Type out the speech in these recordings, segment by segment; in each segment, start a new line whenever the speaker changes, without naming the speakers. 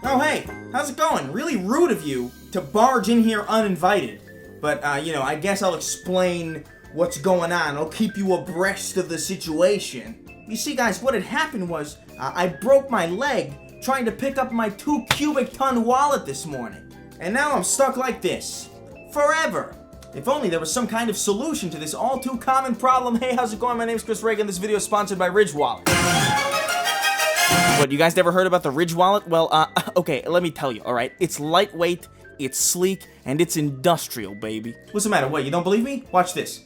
Oh hey, how's it going? Really rude of you to barge in here uninvited. But, you know, I guess I'll explain what's going on. I'll keep you abreast of the situation. You see, guys, what had happened was I broke my leg trying to pick up my 2 cubic ton wallet this morning. And now I'm stuck like this. Forever. If only there was some kind of solution to this all too common problem. Hey, how's it going? My name's Chris Reagan. This video is sponsored by Ridge Wallet. What, you guys never heard about the Ridge Wallet? Well, okay, let me tell you, alright? It's lightweight, it's sleek, and it's industrial, baby. What's the matter? What, you don't believe me? Watch this.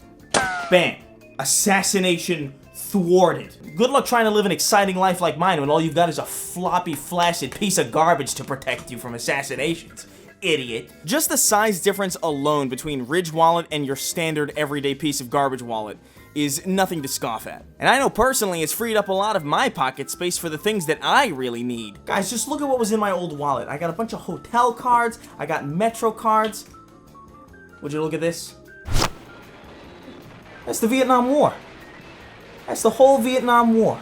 Bam. Assassination thwarted. Good luck trying to live an exciting life like mine when all you've got is a floppy, flaccid piece of garbage to protect you from assassinations. Idiot. Just the size difference alone between Ridge Wallet and your standard everyday piece of garbage wallet is nothing to scoff at. And I know personally it's freed up a lot of my pocket space for the things that I really need. Guys, just look at what was in my old wallet. I got a bunch of hotel cards, I got Metro cards. Would you look at this? That's the Vietnam War. That's the whole Vietnam War.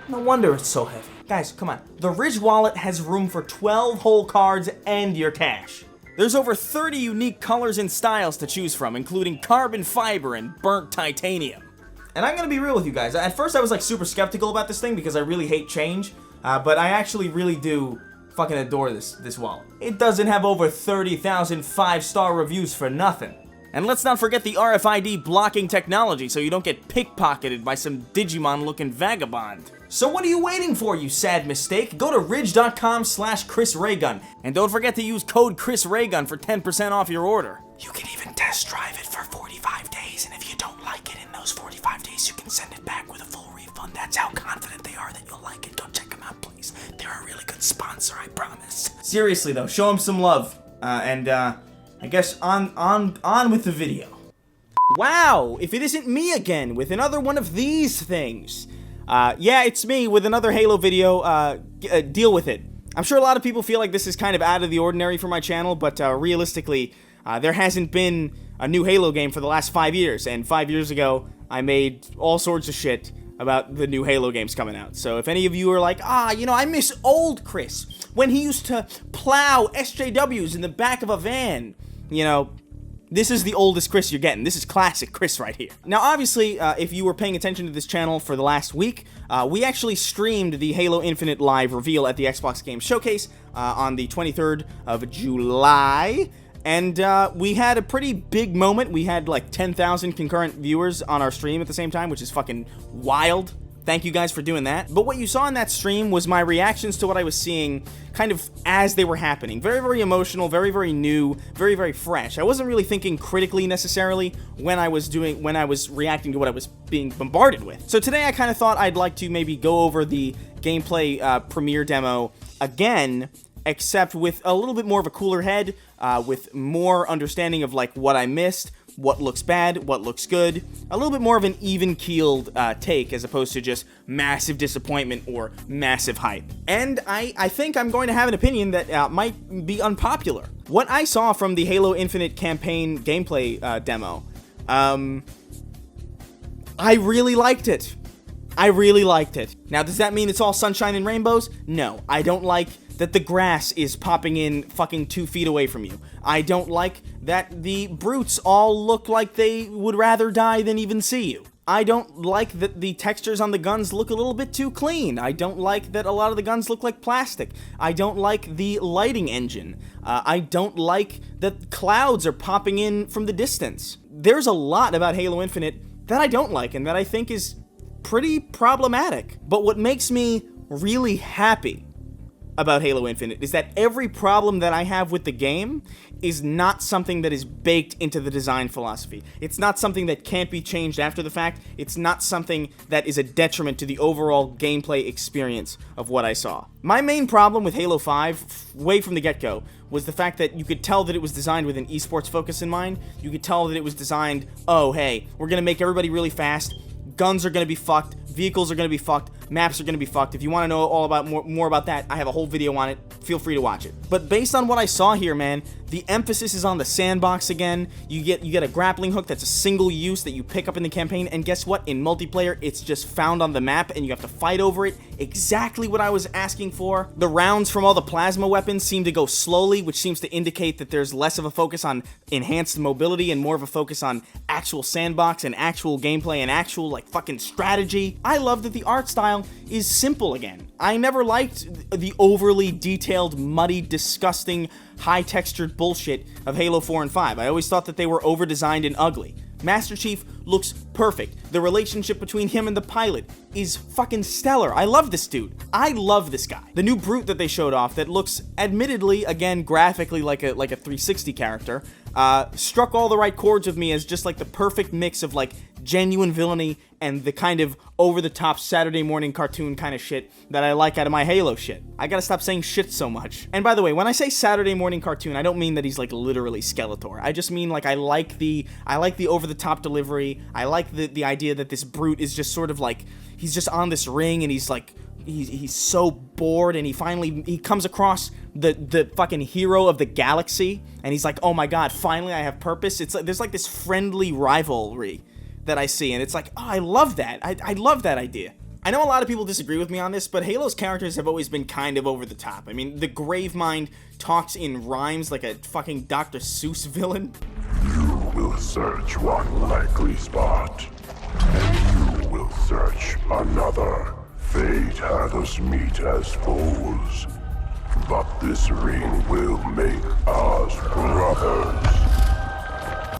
No wonder it's so heavy. Guys, come on. The Ridge Wallet has room for 12 whole cards and your cash. There's over 30 unique colors and styles to choose from, including carbon fiber and burnt titanium. And I'm gonna be real with you guys. At first I was like super skeptical about this thing because I really hate change, but I actually really do fucking adore this wallet. It doesn't have over 30,000 5-star reviews for nothing. And let's not forget the RFID blocking technology so you don't get pickpocketed by some Digimon-looking vagabond. So what are you waiting for, you sad mistake? Go to ridge.com/ChrisRaygun. And don't forget to use code ChrisRaygun for 10% off your order. You can even test drive it for 45 days, and if you don't like it in those 45 days, you can send it back with a full refund. That's how confident they are that you'll like it. Go check them out, please. They're a really good sponsor, I promise. Seriously, though, show them some love. I guess on with the video. Wow, if it isn't me again with another one of these things. Yeah, it's me with another Halo video. Deal with it. I'm sure a lot of people feel like this is kind of out of the ordinary for my channel, but realistically, there hasn't been a new Halo game for the last 5 years, and 5 years ago, I made all sorts of shit about the new Halo games coming out. So if any of you are like, you know, I miss old Chris, when he used to plow SJWs in the back of a van, you know, this is the oldest Chris you're getting. This is classic Chris right here. Now, obviously, if you were paying attention to this channel for the last week, we actually streamed the Halo Infinite live reveal at the Xbox Game Showcase on the 23rd of July. And we had a pretty big moment. We had like 10,000 concurrent viewers on our stream at the same time, which is fucking wild. Thank you guys for doing that. But what you saw in that stream was my reactions to what I was seeing kind of as they were happening. Very, very emotional, very, very new, very, very fresh. I wasn't really thinking critically necessarily when I was reacting to what I was being bombarded with. So today I kind of thought I'd like to maybe go over the gameplay premiere demo again, except with a little bit more of a cooler head, with more understanding of like what I missed, what looks bad, what looks good, a little bit more of an even-keeled take as opposed to just massive disappointment or massive hype. And I think I'm going to have an opinion that might be unpopular. What I saw from the Halo Infinite campaign gameplay demo, I really liked it. I really liked it. Now, does that mean it's all sunshine and rainbows? No, I don't like that the grass is popping in fucking 2 feet away from you. I don't like that the brutes all look like they would rather die than even see you. I don't like that the textures on the guns look a little bit too clean. I don't like that a lot of the guns look like plastic. I don't like the lighting engine. I don't like that clouds are popping in from the distance. There's a lot about Halo Infinite that I don't like and that I think is pretty problematic. But what makes me really happy about Halo Infinite is that every problem that I have with the game is not something that is baked into the design philosophy. It's not something that can't be changed after the fact. It's not something that is a detriment to the overall gameplay experience of what I saw. My main problem with Halo 5, way from the get-go, was the fact that you could tell that it was designed with an esports focus in mind. You could tell that it was designed, oh hey, we're gonna make everybody really fast, guns are gonna be fucked, vehicles are gonna be fucked, maps are going to be fucked. If you want to know all about more about that, I have a whole video on it. Feel free to watch it. But based on what I saw here, man, the emphasis is on the sandbox again. You get a grappling hook that's a single use that you pick up in the campaign, and guess what? In multiplayer, it's just found on the map, and you have to fight over it. Exactly what I was asking for. The rounds from all the plasma weapons seem to go slowly, which seems to indicate that there's less of a focus on enhanced mobility and more of a focus on actual sandbox and actual gameplay and actual, like, fucking strategy. I love that the art style is simple again. I never liked the overly detailed, muddy, disgusting, high-textured bullshit of Halo 4 and 5. I always thought that they were over-designed and ugly. Master Chief looks perfect. The relationship between him and the pilot is fucking stellar. I love this dude. I love this guy. The new Brute that they showed off that looks, admittedly, again, graphically like a 360 character, struck all the right chords with me as just like the perfect mix of like genuine villainy and the kind of over-the-top Saturday morning cartoon kind of shit that I like out of my Halo shit. I gotta stop saying shit so much. And by the way, when I say Saturday morning cartoon, I don't mean that he's like literally Skeletor. I just mean like I like the over-the-top delivery. I like the idea that this Brute is just sort of like, he's just on this ring and he's like, he's so bored, and he comes across the fucking hero of the galaxy, and he's like, oh my god, finally I have purpose. It's like there's like this friendly rivalry that I see, and it's like, oh, I love that. I love that idea. I know a lot of people disagree with me on this, but Halo's characters have always been kind of over the top. I mean, the Gravemind talks in rhymes like a fucking Dr. Seuss villain.
You will search one likely spot, and you will search another. Fate had us meet as foes, but this ring will make us brothers.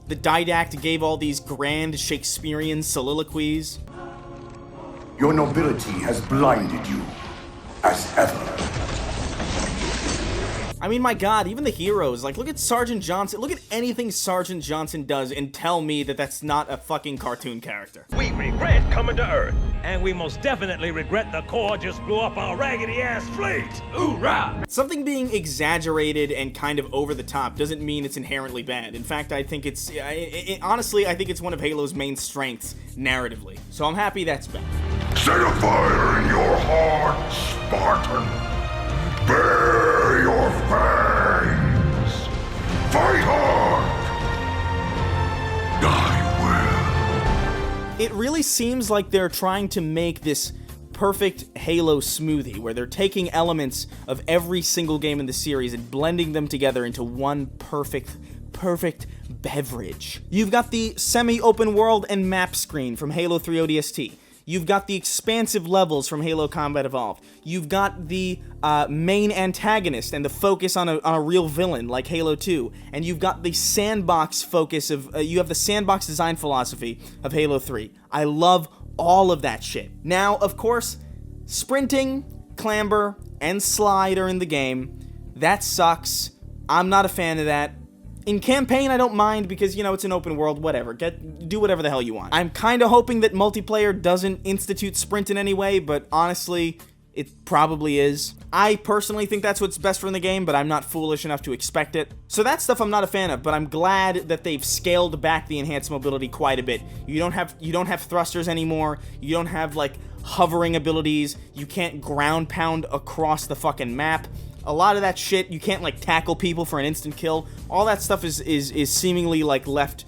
The Didact gave all these grand Shakespearean soliloquies.
Your nobility has blinded you, as ever.
I mean, my god, even the heroes, like, look at Sergeant Johnson, look at anything Sergeant Johnson does and tell me that that's not a fucking cartoon character.
We regret coming to Earth, and we most definitely regret the Corps just blew up our raggedy-ass fleet. Hoorah!
Something being exaggerated and kind of over the top doesn't mean it's inherently bad. In fact, I think it's, honestly, I think it's one of Halo's main strengths, narratively. So I'm happy that's back.
Set a fire in your heart, Spartan. Bare your fangs. Fight hard. I will.
It really seems like they're trying to make this perfect Halo smoothie, where they're taking elements of every single game in the series and blending them together into one perfect beverage. You've got the semi-open world and map screen from Halo 3 ODST. You've got the expansive levels from Halo Combat Evolved. You've got the main antagonist and the focus on a real villain like Halo 2. And you've got the sandbox focus of, you have the sandbox design philosophy of Halo 3. I love all of that shit. Now, of course, sprinting, clamber, and slide are in the game. That sucks. I'm not a fan of that. In campaign, I don't mind because, you know, it's an open world, whatever. Do whatever the hell you want. I'm kind of hoping that multiplayer doesn't institute sprint in any way, but honestly, it probably is. I personally think that's what's best for the game, but I'm not foolish enough to expect it. So that stuff I'm not a fan of, but I'm glad that they've scaled back the enhanced mobility quite a bit. You don't have thrusters anymore. You don't have, like, hovering abilities. You can't ground pound across the fucking map. A lot of that shit, you can't, like, tackle people for an instant kill. All that stuff is seemingly, like, left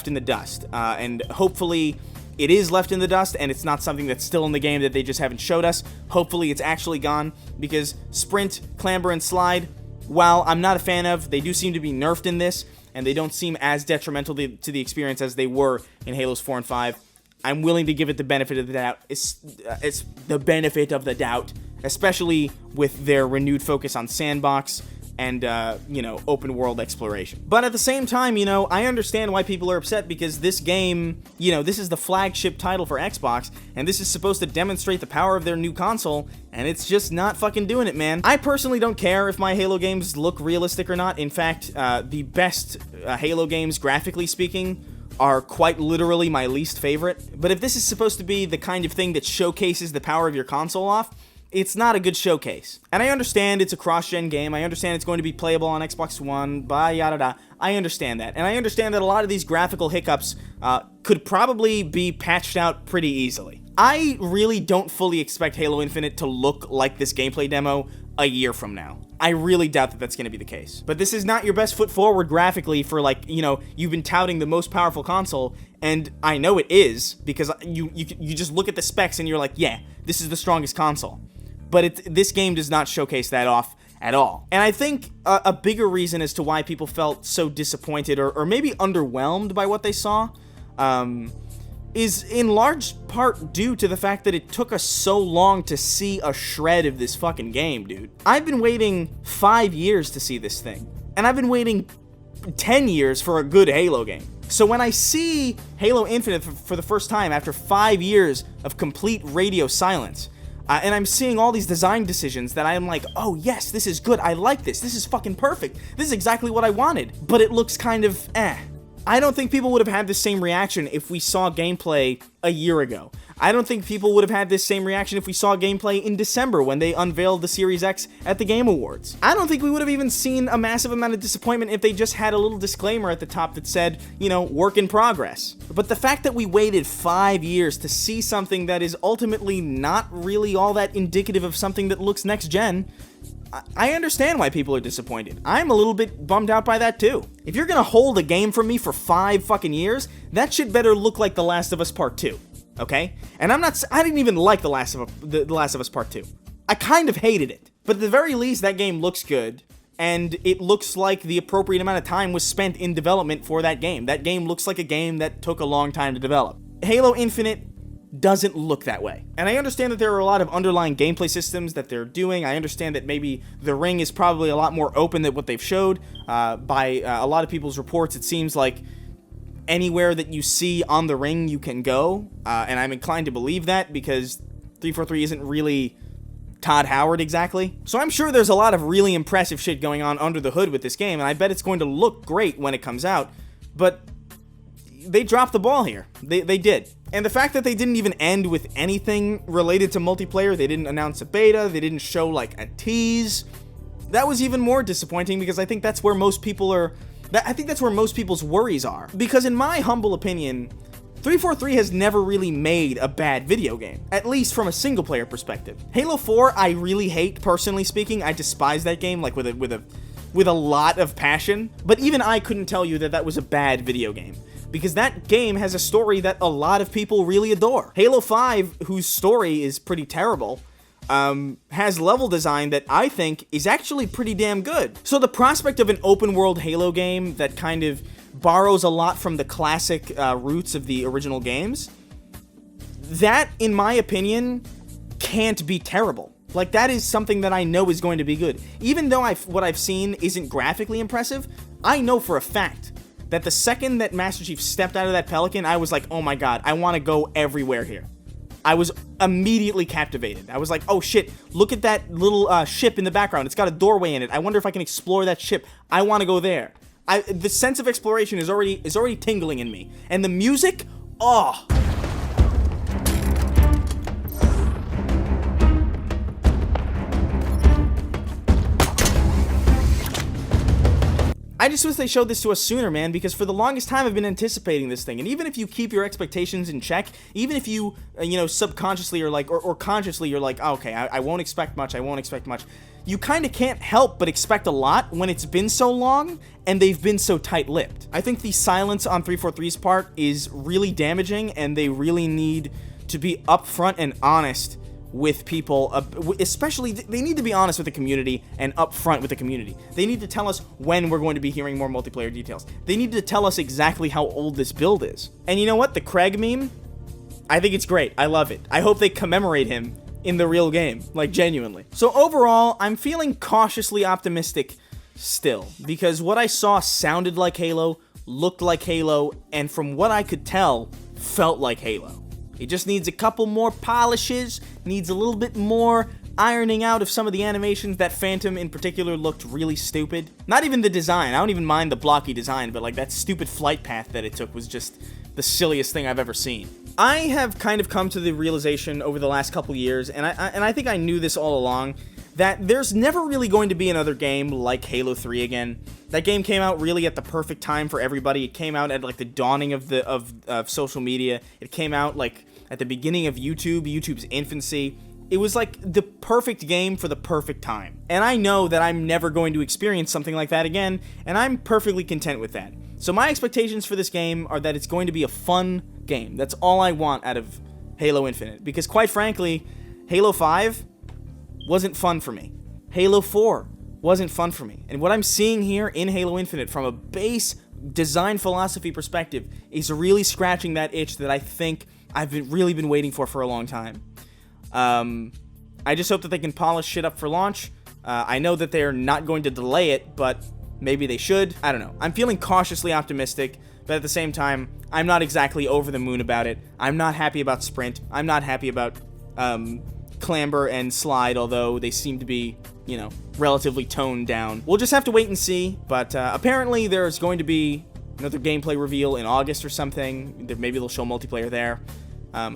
in the dust. And hopefully it is left in the dust, and it's not something that's still in the game that they just haven't showed us. Hopefully it's actually gone, because sprint, clamber, and slide, while I'm not a fan of, they do seem to be nerfed in this, and they don't seem as detrimental to the experience as they were in Halos 4 and 5. I'm willing to give it the benefit of the doubt. It's the benefit of the doubt, especially with their renewed focus on sandbox and, you know, open world exploration. But at the same time, you know, I understand why people are upset, because this game, you know, this is the flagship title for Xbox, and this is supposed to demonstrate the power of their new console, and it's just not fucking doing it, man. I personally don't care if my Halo games look realistic or not. In fact, the best Halo games, graphically speaking, are quite literally my least favorite. But if this is supposed to be the kind of thing that showcases the power of your console off, it's not a good showcase. And I understand it's a cross-gen game. I understand it's going to be playable on Xbox One, yada da. I understand that. And I understand that a lot of these graphical hiccups could probably be patched out pretty easily. I really don't fully expect Halo Infinite to look like this gameplay demo a year from now. I really doubt that that's going to be the case. But this is not your best foot forward graphically for, like, you know, you've been touting the most powerful console, and I know it is, because you just look at the specs and you're like, yeah, this is the strongest console. But this game does not showcase that off at all. And I think a bigger reason as to why people felt so disappointed or maybe underwhelmed by what they saw is in large part due to the fact that it took us so long to see a shred of this fucking game, dude. I've been waiting 5 years to see this thing, and I've been waiting 10 years for a good Halo game. So when I see Halo Infinite for the first time after 5 years of complete radio silence, and I'm seeing all these design decisions that I'm like, oh yes, this is good, I like this is fucking perfect, this is exactly what I wanted, but it looks kind of I don't think people would have had the same reaction if we saw gameplay a year ago. I don't think people would have had this same reaction if we saw gameplay in December when they unveiled the Series X at the Game Awards. I don't think we would have even seen a massive amount of disappointment if they just had a little disclaimer at the top that said, you know, work in progress. But the fact that we waited 5 years to see something that is ultimately not really all that indicative of something that looks next gen, I understand why people are disappointed. I'm a little bit bummed out by that too. If you're gonna hold a game from me for 5 fucking years, that shit better look like The Last of Us Part 2, okay? And I didn't even like The Last of Us Part 2. I kind of hated it. But at the very least, that game looks good, and it looks like the appropriate amount of time was spent in development for that game. That game looks like a game that took a long time to develop. Halo Infinite doesn't look that way. And I understand that there are a lot of underlying gameplay systems that they're doing. I understand that maybe the ring is probably a lot more open than what they've showed. By a lot of people's reports, it seems like anywhere that you see on the ring you can go, and I'm inclined to believe that because 343 isn't really Todd Howard exactly. So I'm sure there's a lot of really impressive shit going on under the hood with this game, and I bet it's going to look great when it comes out, but they dropped the ball here. They did. And the fact that they didn't even end with anything related to multiplayer, they didn't announce a beta, they didn't show like a tease, that was even more disappointing because I think that's where most people are, I think that's where most people's worries are. Because in my humble opinion, 343 has never really made a bad video game, at least from a single player perspective. Halo 4, I really hate, personally speaking. I despise that game like with a lot of passion, but even I couldn't tell you that that was a bad video game, because that game has a story that a lot of people really adore. Halo 5, whose story is pretty terrible, has level design that I think is actually pretty damn good. So the prospect of an open world Halo game that kind of borrows a lot from the classic roots of the original games, that, in my opinion, can't be terrible. Like, that is something that I know is going to be good. Even though what I've seen isn't graphically impressive, I know for a fact that the second that Master Chief stepped out of that Pelican, I was like, oh my god, I want to go everywhere here. I was immediately captivated. I was like, oh shit, look at that little ship in the background. It's got a doorway in it. I wonder if I can explore that ship. I want to go there. The sense of exploration is already tingling in me. And the music, oh. I just wish they showed this to us sooner, man, because for the longest time I've been anticipating this thing. And even if you keep your expectations in check, even if you, subconsciously or like, or consciously you're like, oh, okay, I won't expect much, you kind of can't help but expect a lot when it's been so long and they've been so tight-lipped. I think the silence on 343's part is really damaging, and they really need to be upfront and honest with people, especially, they need to be honest with the community and upfront with the community. They need to tell us when we're going to be hearing more multiplayer details. They need to tell us exactly how old this build is. And you know what? The Craig meme, I think it's great. I love it. I hope they commemorate him in the real game, like genuinely. So overall, I'm feeling cautiously optimistic still, because what I saw sounded like Halo, looked like Halo, and from what I could tell, felt like Halo. It just needs a couple more polishes, needs a little bit more ironing out of some of the animations. That Phantom in particular looked really stupid. Not even the design, I don't even mind the blocky design, but like that stupid flight path that it took was just the silliest thing I've ever seen. I have kind of come to the realization over the last couple years, and I think I knew this all along, that there's never really going to be another game like Halo 3 again. That game came out really at the perfect time for everybody. It came out at like the dawning of social media. It came out like at the beginning of YouTube's infancy. It was like the perfect game for the perfect time. And I know that I'm never going to experience something like that again, and I'm perfectly content with that. So my expectations for this game are that it's going to be a fun game. That's all I want out of Halo Infinite. Because quite frankly, Halo 5 wasn't fun for me. Halo 4 wasn't fun for me. And what I'm seeing here in Halo Infinite from a base design philosophy perspective is really scratching that itch that I think I've really been waiting for a long time. I just hope that they can polish shit up for launch. I know that they're not going to delay it, but maybe they should. I don't know. I'm feeling cautiously optimistic, but at the same time, I'm not exactly over the moon about it. I'm not happy about Sprint. I'm not happy about Clamber and Slide, although they seem to be, you know, relatively toned down. We'll just have to wait and see, but apparently there's going to be another gameplay reveal in August or something. Maybe they'll show multiplayer there.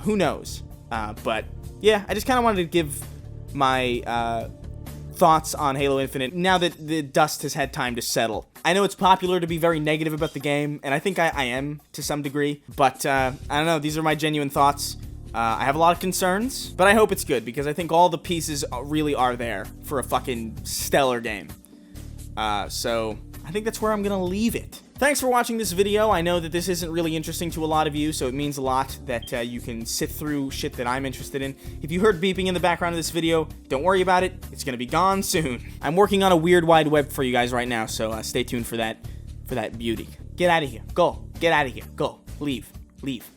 Who knows? But yeah, I just kind of wanted to give my thoughts on Halo Infinite now that the dust has had time to settle. I know it's popular to be very negative about the game, and I think I am to some degree, but I don't know, these are my genuine thoughts. I have a lot of concerns, but I hope it's good, because I think all the pieces really are there for a fucking stellar game. So I think that's where I'm gonna leave it. Thanks for watching this video. I know that this isn't really interesting to a lot of you, so it means a lot that you can sit through shit that I'm interested in. If you heard beeping in the background of this video, don't worry about it. It's gonna be gone soon. I'm working on a weird wide web for you guys right now, so stay tuned for that beauty. Get out of here. Go. Get out of here. Go. Leave. Leave.